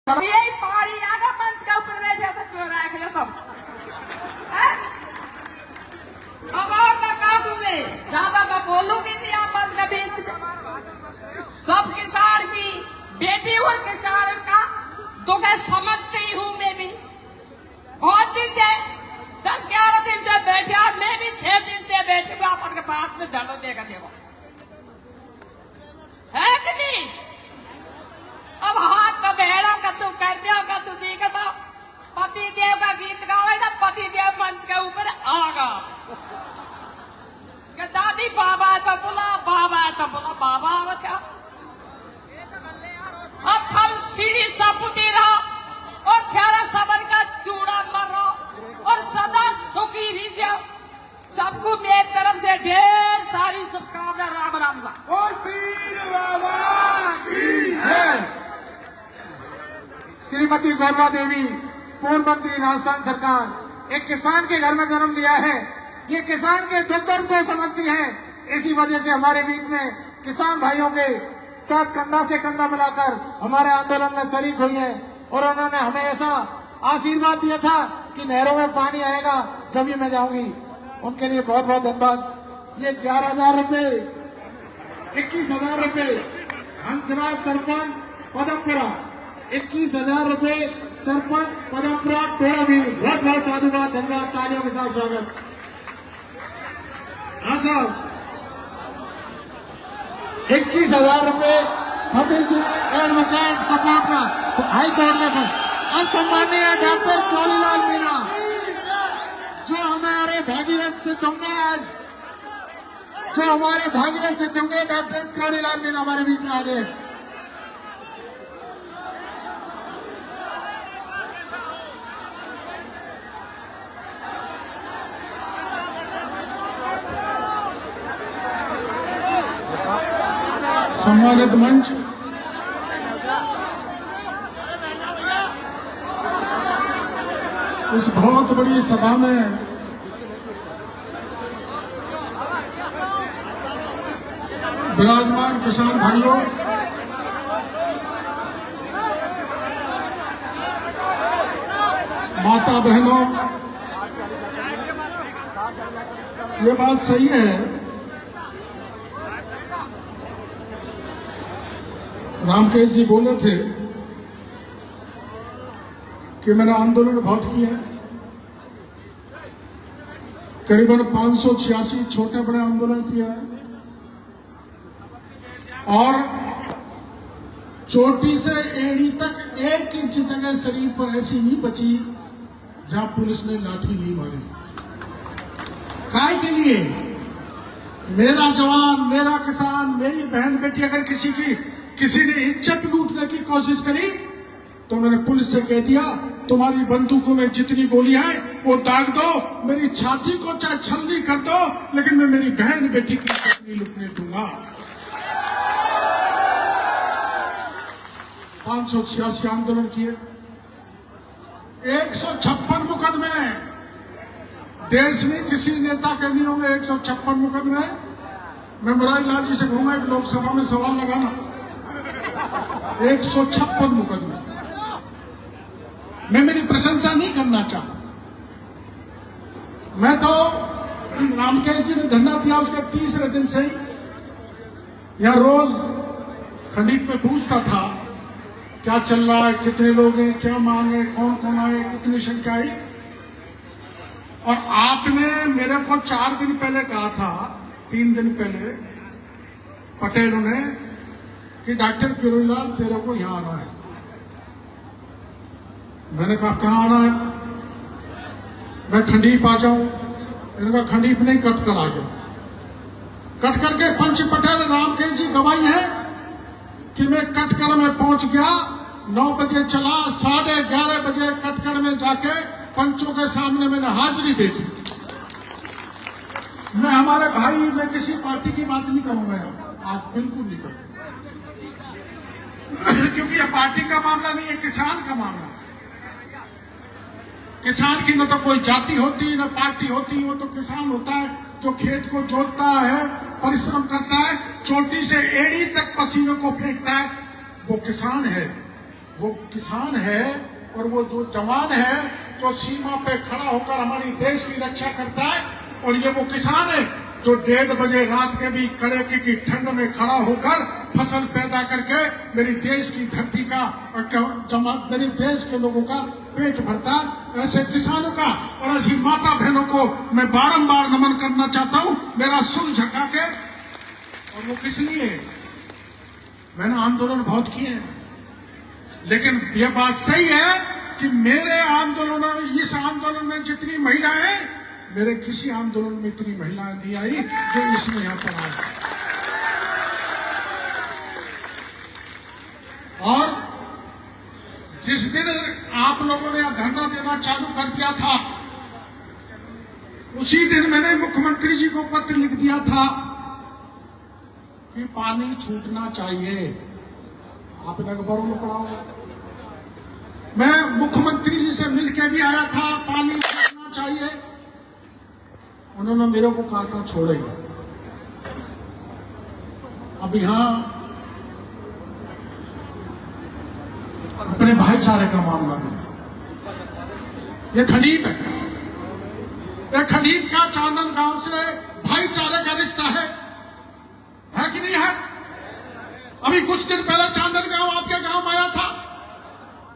यही पहाड़ी आगा मंच के ऊपर बैठे तो क्यों रख लो तुम? अब और का काबू में ज्यादा तो बोलूंगी नहीं आप मंच के बीच में। सब किसान की बेटी और किसान का तो क्या समझती हूँ मैं भी। बहुत दिन से 10-11 दिन से बैठे, मैं भी 6 दिन से बैठी हूँ आपके पास में धड़ो देगा देखो है कि नहीं। अब हाथ तो भेड़ो कछु कर दिया कछु देगा तो पति देव का गीत गावे तो पति देव मंच के ऊपर आगा कि दादी बाबा है तो बोला बाबा है तो बोला बाबा आवा क्या। अब हम सीढ़ी सपुती रहो और थेरा सबन का चूड़ा मरो और सदा सुखी रही जाओ। सबको मेरी तरफ से ढेर सारी शुभकामनाएं। राम राम सा श्रीमती गौरवा देवी पूर्व मंत्री राजस्थान सरकार एक किसान के घर में जन्म लिया है। ये किसान के दुख दर्द को समझती है। इसी वजह से हमारे बीच में किसान भाइयों के साथ कंधा से कंधा मिलाकर हमारे आंदोलन में शरीक हुई है और उन्होंने हमें ऐसा आशीर्वाद दिया था कि नहरों में पानी आएगा जब ही मैं जाऊंगी। उनके लिए बहुत बहुत धन्यवाद। ये 11,000 रुपये 21,000 रुपये हंसराज सरपंच पदमपुरा 21,000 रुपये सरपंच पदमपुरा टोड़ा भी बहुत बहुत साधुवाद धन्यवाद। तालियों के साथ स्वागत। हाँ साहब 21,000 रुपये फतेह सिंह एडवोकेट सपोर्ट का हाई कोर्ट में। अब सम्माननीय डॉक्टर चौलीलाल मीणा जो हमारे भागीरथ से होंगे आज जो हमारे भागीरथ से होंगे डॉक्टर चौलीलाल मीणा हमारे बीच में आ गए। सम्मानित मंच, इस बहुत बड़ी सभा में विराजमान किसान भाइयों, माता बहनों, ये बात सही है रामकेश जी बोले थे कि मैंने आंदोलन बहुत किया है। करीबन 586 छोटे बड़े आंदोलन किया है और चोटी से एड़ी तक 1 इंच जगह शरीर पर ऐसी नहीं बची जहां पुलिस ने लाठी नहीं मारी। काय के लिए? मेरा जवान, मेरा किसान, मेरी बहन बेटी अगर किसी ने इज्जत लूटने की कोशिश करी तो मैंने पुलिस से कह दिया तुम्हारी बंदूकों में जितनी गोलियां हैं वो दाग दो, मेरी छाती को चाहे छलनी कर दो, लेकिन मैं मेरी बहन बेटी की इज्जत नहीं लूटने दूंगा। 586 आंदोलन किए, 156 मुकदमे देश में किसी नेता के नहीं होंगे। 156 मुकदमे। मैं मुरारी लाल जी से कहूंगा लोकसभा में सवाल लगाना। 156 मुकदमे। मैं मेरी प्रशंसा नहीं करना चाहता। मैं तो रामकेश जी ने धरना दिया उसके तीसरे दिन से ही यहां रोज खंडीप में पूछता था क्या चल रहा है, कितने लोग हैं, क्या मांग है, कौन कौन आए, कितनी संख्या आई। और आपने मेरे को 4 दिन पहले कहा था, 3 दिन पहले पटेलों ने कि डॉक्टर किरोड़ीलाल तेरे को यहां आना है। मैंने कहा कहां आना है? मैं खंडीप आ जाऊं? मैंने कहा खंडीप नहीं, कटकर आ जाऊं। कटकर के पंच पटेल रामकेश जी गवाही है कि मैं कटकर में पहुंच गया। 9 बजे चला, 11:30 बजे कटकर में जाके पंचों के सामने मैंने हाजिरी दे दी। मैं हमारे भाई, मैं किसी पार्टी की बात नहीं करूंगा आज, बिल्कुल नहीं करूंगा, क्योंकि यह पार्टी का मामला नहीं है, किसान का मामला है। किसान की न तो कोई जाति होती न पार्टी होती, वो तो किसान होता है जो खेत को जोतता है, परिश्रम करता है, चोटी से एड़ी तक पसीनों को फेंकता है, वो किसान है। वो किसान है और वो जो जवान है जो सीमा पे खड़ा होकर हमारी देश की रक्षा करता है, और ये वो किसान है जो 1:30 बजे रात के भी कड़ाके की ठंड में खड़ा होकर फसल पैदा करके मेरी देश की धरती का और मेरे देश के लोगों का पेट भरता है। ऐसे किसानों का और ऐसी माता बहनों को मैं बारंबार नमन करना चाहता हूं, मेरा सुर झुका के। और वो किस लिए? मैंने आंदोलन बहुत किए हैं, लेकिन ये बात सही है कि मेरे आंदोलन में, इस आंदोलन में जितनी महिलाएं, मेरे किसी आंदोलन में इतनी महिलाएं नहीं आई जो इसमें यहां पर आई। और जिस दिन आप लोगों ने धरना देना चालू कर दिया था, उसी दिन मैंने मुख्यमंत्री जी को पत्र लिख दिया था कि पानी छूटना चाहिए। आपने अखबारों में पढ़ा होगा। मैं मुख्यमंत्री जी से मिलकर भी आया था, पानी छूटना चाहिए। उन्होंने मेरे को कहा था छोड़ेंगे। अब यहां अपने भाईचारे का मामला भी है। ये खनीप है, ये खनीप का चांदन गांव से भाईचारे का रिश्ता है कि नहीं है? अभी कुछ दिन पहले चांदन गांव आपके गांव में आया था,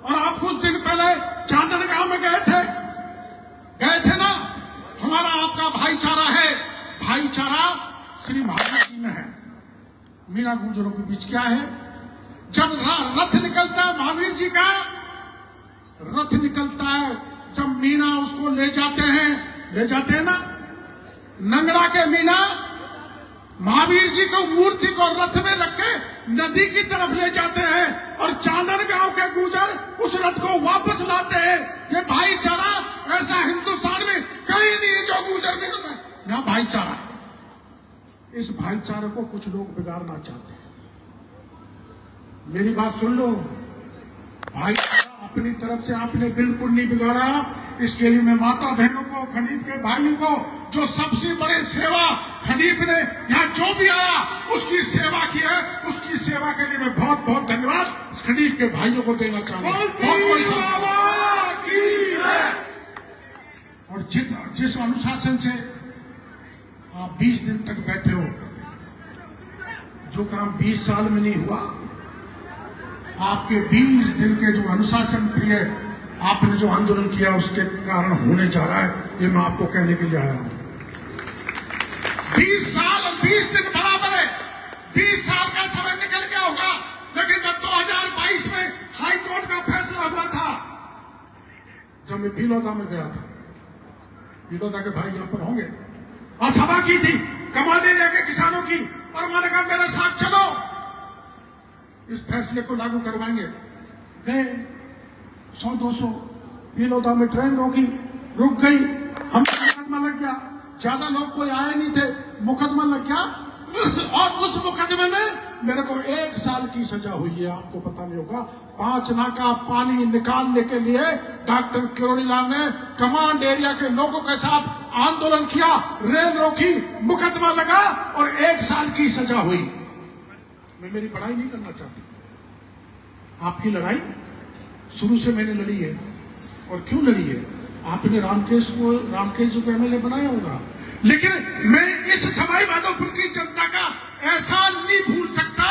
और आप कुछ दिन पहले चांदन गांव में गए थे ना? हमारा आपका भाईचारा है। भाईचारा श्री महावीर जी में है, मीना गुजरों के बीच क्या है? जब रथ निकलता है महावीर जी का, रथ निकलता है, जब मीना उसको ले जाते हैं ना, नंगड़ा के मीना महावीर जी को मूर्ति को रथ में रख के नदी की तरफ ले जाते हैं, और चांदन गांव के गुजर उस रथ को वापस लाते हैं। ये भाईचारा ऐसा हिंदुस्तान में कहीं नहीं है जो गुजर में यहाँ भाईचारा है। इस भाईचारे को कुछ लोग बिगाड़ना चाहते हैं। मेरी बात सुन लो, भाईचारा अपनी तरफ से आपने बिल्कुल नहीं बिगाड़ा। इसके लिए मैं माता बहनों को, खनीप के भाइयों को, जो सबसे बड़े सेवा खनीप ने यहाँ जो भी आया उसकी सेवा की है, उसकी सेवा के लिए मैं बहुत बहुत धन्यवाद खनीप के भाइयों को देना चाहूंगा। और जिस अनुशासन से आप 20 दिन तक बैठे हो, जो काम 20 साल में नहीं हुआ, आपके 20 दिन के जो अनुशासन प्रिय आपने जो आंदोलन किया उसके कारण होने जा रहा है, ये मैं आपको कहने के लिए आया हूं। 20 साल और 20 दिन बराबर है। 20 साल का समय निकल गया होगा, लेकिन जब 2022 में हाई कोर्ट का फैसला हुआ था, जब मैं बिलोदा में गया था, बिलोदा के भाई यहां पर होंगे, और सभा की थी कमांड एरिया के किसानों की, और मैंने कहा मेरे साथ चलो, इस फैसले को लागू करवाएंगे। गए 100-200, बिलोदा में ट्रेन रुक गई, हम मुकदमा लग गया। ज्यादा लोग कोई आए नहीं थे, मुकदमा लग गया, और उस मुकदमे में मेरे को 1 साल की सजा हुई है। आपको पता नहीं होगा, 5 नाका पानी निकालने के लिए डॉक्टर किरोड़ीलाल ने कमांड एरिया के लोगों के साथ आंदोलन किया, रेल रोकी, मुकदमा लगा, और 1 साल की सजा हुई। मैं मेरी बड़ाई नहीं करना चाहती, आपकी लड़ाई शुरू से मैंने लड़ी है। और क्यों लड़ी है? आपने रामकेश जी को एमएलए बनाया होगा, लेकिन मैं इस सवाई माधोपुर की जनता का एहसान नहीं भूल सकता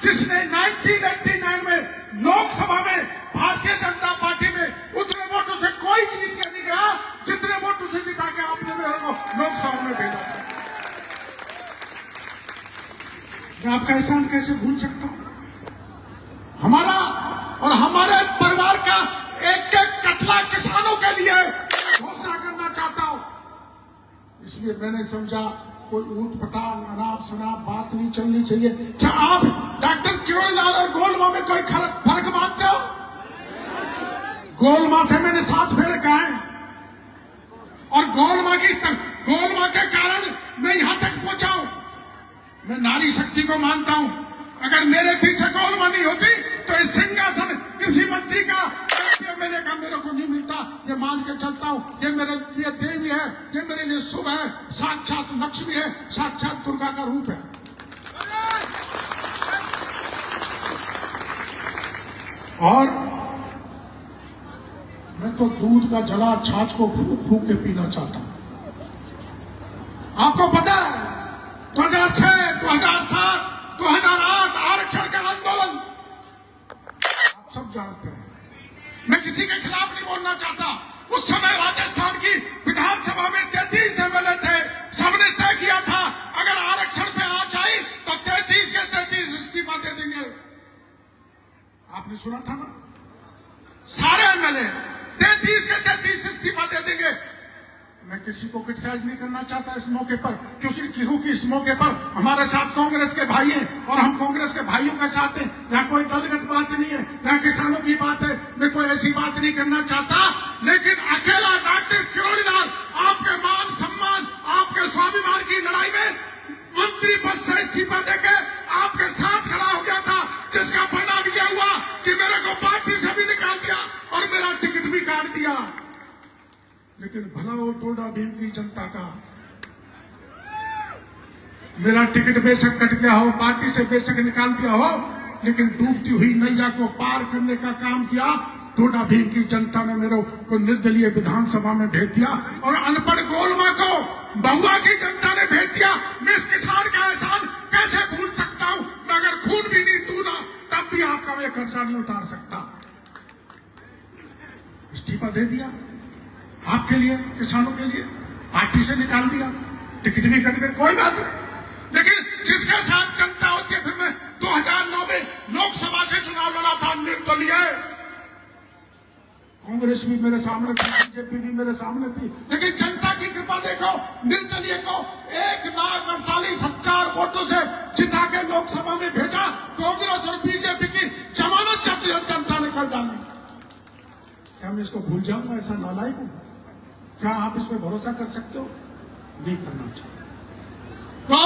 जिसने 1989 में लोकसभा में भारतीय जनता पार्टी में उतने वोटों से कोई जीत के नहीं गया जितने वोटों से जिता के आपने मेरे को लोकसभा में भेजा था। मैं आपका एहसान कैसे भूल सकता हूं? हमारा और हमारे परिवार का एक एक कतला किसानों के लिए घोषणा करना चाहता हूं। इसलिए मैंने समझा कोई ऊट पटांग अनाप शनाप बात नहीं चलनी चाहिए। क्या आप डॉक्टर किरोड़ीलाल और गोलमा में कोई फर्क मानते हो? गोलमा से मैंने 7 फेरे खाए, और गोलमा के कारण मैं यहां तक पहुंचा हूं। मैं नारी शक्ति को मानता हूं। अगर मेरे पीछे गोलमा नहीं होती तो इस सिंहासन कृषि मंत्री का एमएलए का मेरे को नहीं मिलता। ये मान के चलता हूं, ये मेरे लिए देवी है, ये मेरे लिए शुभ है, साक्षात लक्ष्मी है, साक्षात दुर्गा का रूप है। और मैं तो दूध का जला छाछ को फूक फूक के पीना चाहता हूं। आपको पता है 2006, 2007, 2008 आरक्षण का आंदोलन आप सब जानते हैं। मैं किसी के खिलाफ नहीं बोलना चाहता। उस समय राजस्थान की विधानसभा में 33 एमएलए थे। सबने तय किया था अगर आरक्षण पे आंच आई तो 33 के 33 इस्तीफा दे देंगे। आपने सुना था ना, सारे एमएलए 33 के 33 इस्तीफा दे देंगे। मैं किसी को क्रिटिसाइज नहीं करना चाहता इस मौके पर, क्योंकि इस मौके पर हमारे साथ कांग्रेस के भाई हैं और हम कांग्रेस के भाइयों के साथ हैं। यहाँ कोई दलगत बात नहीं है, यहाँ किसानों की बात है। मैं कोई ऐसी बात नहीं करना चाहता, लेकिन अकेला डॉक्टर किरोड़ीलाल आपके मान सम्मान, आपके स्वाभिमान की लड़ाई में मंत्री पद से इस्तीफा देके आपके साथ खड़ा हो गया था, जिसका परिणाम यह हुआ कि मेरे को पार्टी से भी निकाल दिया और मेरा टिकट भी काट दिया। लेकिन भला वो टोडा भीम की जनता का, मेरा टिकट बेशक कट गया हो, पार्टी से बेशक निकाल दिया हो, लेकिन डूबती हुई नैया को पार करने का काम किया। टोडा भीम की जनता ने मेरे को निर्दलीय विधानसभा में भेज दिया और अनपढ़ गोलमा को बहुआ की जनता ने भेज दिया। मैं इस किसान का एहसान कैसे भूल सकता हूं? मैं अगर खून भी नहीं दूंगा तब भी आपका मैं कर्जा नहीं उतार सकता। इस्तीफा दे दिया आपके लिए, किसानों के लिए, पार्टी से निकाल दिया, टिकट भी कट गए, कोई बात नहीं। लेकिन जिसके साथ जनता होती है, फिर मैं 2009 में लोकसभा से चुनाव लड़ा था निर्दलीय। कांग्रेस भी मेरे सामने थी, बीजेपी भी मेरे सामने थी, लेकिन जनता की कृपा देखो, निर्दलीय को 1,48,000 वोटों से जिता के लोकसभा में भेजा। कांग्रेस और बीजेपी की जमानत जब्त जनता ने कर डाली। क्या मैं इसको भूल जाऊंगा? ऐसा नालायक हूं? क्या आप इस पर भरोसा कर सकते हो? नहीं करना चाहिए। तो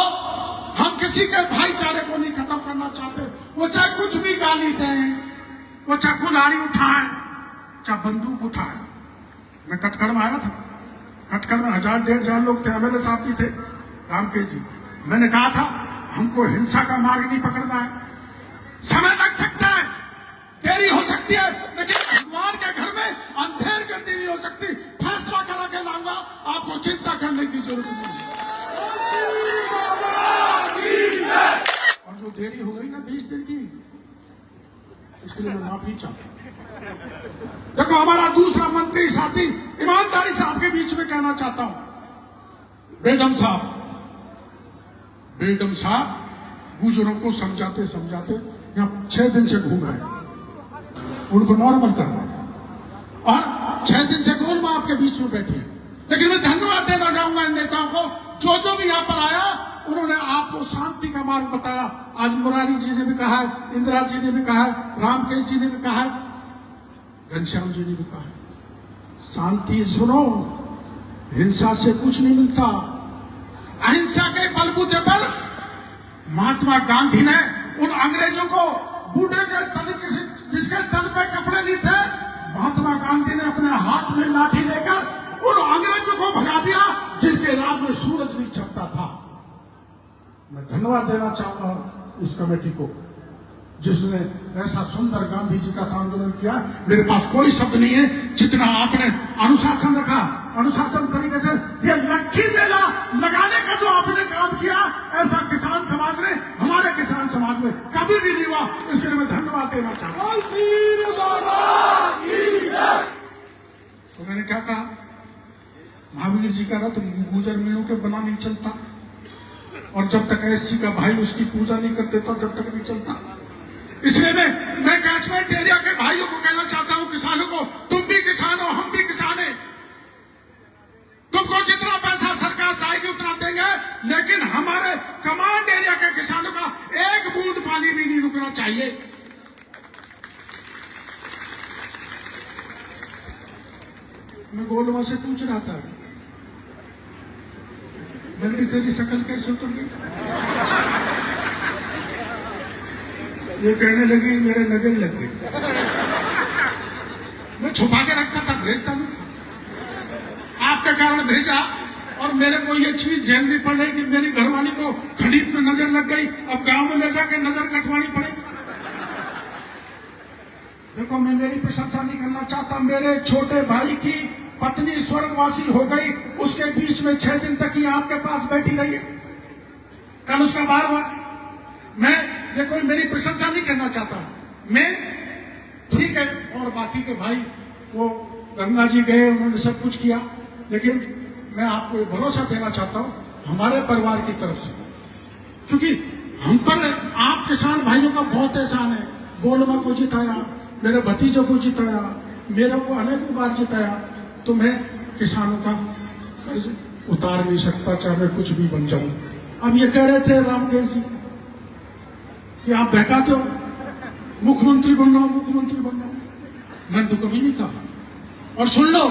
हम किसी के भाईचारे को नहीं खत्म करना चाहते। वो चाहे कुछ भी गाली दें, वो चाहे कुल्हाड़ी उठाएं, चाहे बंदूक उठाएं। मैं कटकड़ में आया था, कटकड़ में 1,000-1,500 लोग थे, एमएलए साहब भी थे, रामकेश जी। मैंने कहा था हमको हिंसा का मार्ग नहीं पकड़ना है। समय लग सकता है, देरी हो सकती है, लेकिन भगवान के घर में अंधेर गति नहीं हो सकती। फैसला करा के लाऊंगा, आपको चिंता करने की जरूरत नहीं है। और जो देरी हो गई ना 20 दिन की, इसके लिए मैं माफी चाहता हूं। देखो, हमारा दूसरा मंत्री साथी ईमानदारी से आपके बीच में कहना चाहता हूं, बेगम साहब गुजरों को समझाते समझाते यहाँ 6 दिन से घूम रहे हैं, उनको नॉर्मल कर रहे हैं, और 6 दिन से गोलमा आपके बीच में बैठी है। लेकिन मैं धन्यवाद देना चाहूंगा इन नेताओं को, जो भी यहाँ पर आया उन्होंने आपको शांति का मार्ग बताया। आज मुरारी जी ने भी कहा है, इंदिरा जी ने भी कहा है, रामकेश जी ने भी कहा है, घनश्याम जी ने भी कहा है, शांति सुनो, हिंसा से कुछ नहीं मिलता। अहिंसा के बलबूते पर महात्मा गांधी ने उन अंग्रेजों को बूढ़े के तन, जिसके तन पे कपड़े नहीं थे, महात्मा गांधी ने अपने हाथ में लाठी लेकर उन अंग्रेजों को भगा दिया जिनके राज में सूरज नहीं छिपता था। मैं धन्यवाद देना चाहूंगा इस कमेटी को, जिसने ऐसा सुंदर गांधी जी का आंदोलन किया। मेरे पास कोई शब्द नहीं है, जितना आपने अनुशासन रखा, अनुशासन तरीके से ये लक्की मेला लगाने का जो आपने काम किया, ऐसा किसान समाज में, हमारे किसान समाज में कभी भी नहीं हुआ। इसके लिए मैं धन्यवाद देना चाहता हूं। तो मैंने क्या कहा, महावीर जी का रथ गुजर मीणों के बना नहीं चलता, और जब तक एससी का भाई उसकी पूजा नहीं करते तो जब तक नहीं चलता। इसलिए मैं कैचमेंट एरिया के भाइयों को कहना चाहता हूं, किसानों को, तुम भी किसान हो, हम भी किसान हैं। तुमको जितना पैसा सरकार चाहेगी उतना देंगे, लेकिन हमारे कमांड एरिया के किसानों का एक बूंद पानी भी नहीं रुकना चाहिए। मैं गोलमा से पूछ रहा था, बल्कि तेरी शक्ल कैसे उतर गई? ये कहने लगी मेरे नजर लग गई। मैं छुपा के रखता था, भेजता नहीं था, आपके कारण भेजा। और मेरे को ये चीज झेलनी पड़ रही कि मेरी घरवाली को खड़ीप में नजर लग गई, अब गांव में ले जाके नजर कटवानी पड़ेगी। देखो, मैं मेरी प्रशंसा नहीं करना चाहता। मेरे छोटे भाई की पत्नी स्वर्गवासी हो गई, उसके बीच में 6 दिन तक ही आपके पास बैठी रही है। कल उसका बार हुआ। मैं ये कोई मेरी प्रशंसा नहीं करना चाहता। मैं ठीक है, और बाकी के भाई वो गंगा जी गए, उन्होंने सब कुछ किया, लेकिन मैं आपको ये भरोसा देना चाहता हूं हमारे परिवार की तरफ से, क्योंकि हम पर आप किसान भाइयों का बहुत एहसान है। गोलमा को जिताया, मेरे भतीजों को जिताया, मेरे को अनेकों बार जिताया, तो मैं किसानों का कर्ज उतार नहीं सकता, चाहे मैं कुछ भी बन जाऊं। अब ये कह रहे थे रामदेव जी कि आप बहकाते हो, मुख्यमंत्री बन रहा हूं, मुख्यमंत्री बन रहा हूं। मैंने तो कभी नहीं कहा। और सुन लो,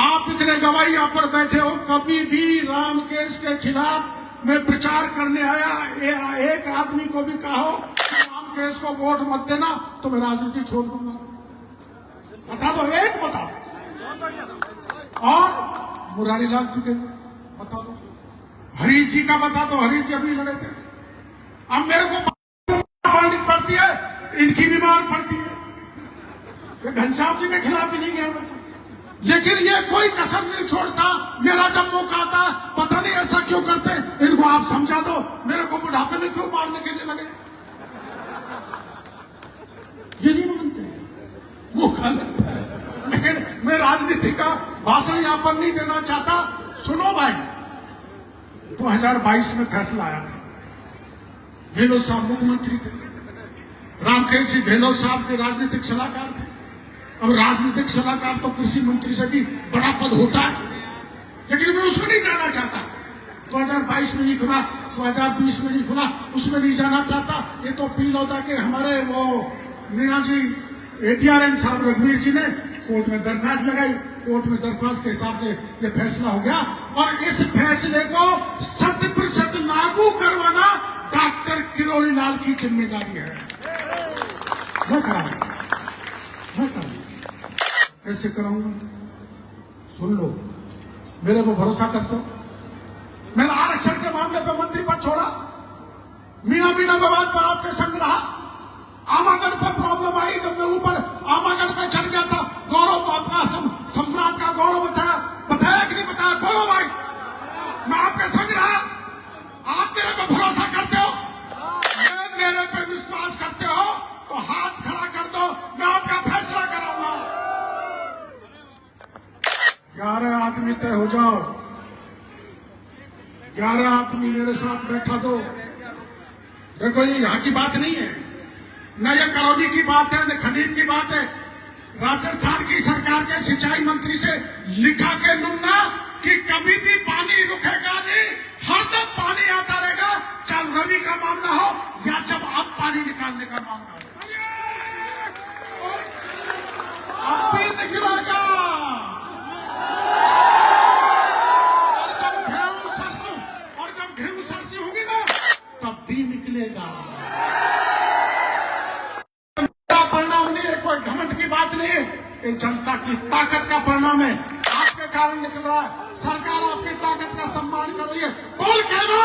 आप इतने गवाही यहाँ पर बैठे हो, कभी भी राम केस के खिलाफ मैं प्रचार करने आया, एक आदमी को भी कहो कि राम केस को वोट मत देना तो मैं राजनीति छोड़ दूंगा। बता दो, एक बता दो। और मुरारी लाल जी के बता दो, हरीश जी का बता दो, हरीश जी अभी लड़े थे। अब मेरे को पड़ती है, इनकी भी मार पड़ती है। घनश्याम जी के खिलाफ भी नहीं गया मैं तो। लेकिन ये कोई कसर नहीं छोड़ता। मेरा जब मौका आता, पता नहीं ऐसा क्यों करते, इनको आप समझा दो, मेरे को बुढ़ापे में क्यों मारने के लिए लगे। ये नहीं मानते, वो गलत है। लेकिन मैं राजनीति का भाषण यहां पर नहीं देना चाहता। सुनो भाई, 2022 में फैसला आया था, गहलोत साहब मुख्यमंत्री थे, रामकेश जी गहलोत साहब के राजनीतिक सलाहकार थे। अब राजनीतिक सलाहकार तो कृषि मंत्री से भी बड़ा पद होता है, लेकिन मैं उसमें नहीं जाना चाहता। 2022 में नहीं खुला, 2020 में नहीं खुला, उसमें नहीं जाना चाहता। ये तो पीलौदा के हमारे वो मीणा जी ATRM साहब रघुवीर जी ने कोर्ट में दरखास्त लगाई, कोर्ट में दरखास्त के हिसाब से ये फैसला हो गया। और इस फैसले को 100% लागू करवाना डॉक्टर किरोड़ी लाल की जिम्मेदारी है। मैं कराऊंगा, मैं कराऊंगा। कैसे कराऊंगा? सुन लो, मेरे को भरोसा करते हो। मैंने आरक्षण के मामले पे मंत्री पद छोड़ा, मीना विवाद पर आपके संग रहा। आमागढ़ पर प्रॉब्लम आई, जब मैं ऊपर आमागढ़ पे चढ़ गया था, गौरव आपका सम्राट का गौरव बताया कि नहीं बताया? बोलो भाई, मैं आपके संग रहा। आप मेरे पे भरोसा करते हो, मेरे पे विश्वास करते हो, तो हाथ खड़ा कर दो, मैं आपका फैसला कराऊंगा। 11 आदमी तय हो जाओ, 11 आदमी मेरे साथ बैठा दो। देखो, ये यहाँ की बात नहीं है, न ये करौली की बात है, न खनीर की बात है। राजस्थान की सरकार के सिंचाई मंत्री से लिखा के लूंगा कि कभी भी पानी रुकेगा नहीं, हरदम पानी आता रहेगा, चाहे रवि का मामला हो या जब आप पानी निकालने का मामला हो। अब भी निकलेगा, और जब गेहूं सरसी होगी ना, तब भी निकलेगा। परिणाम नहीं है, कोई घमंड की बात नहीं है, ये जनता की ताकत का परिणाम है। आपके कारण निकल रहा है। सरकार आपकी ताकत का सम्मान कर रही है। बोल कहना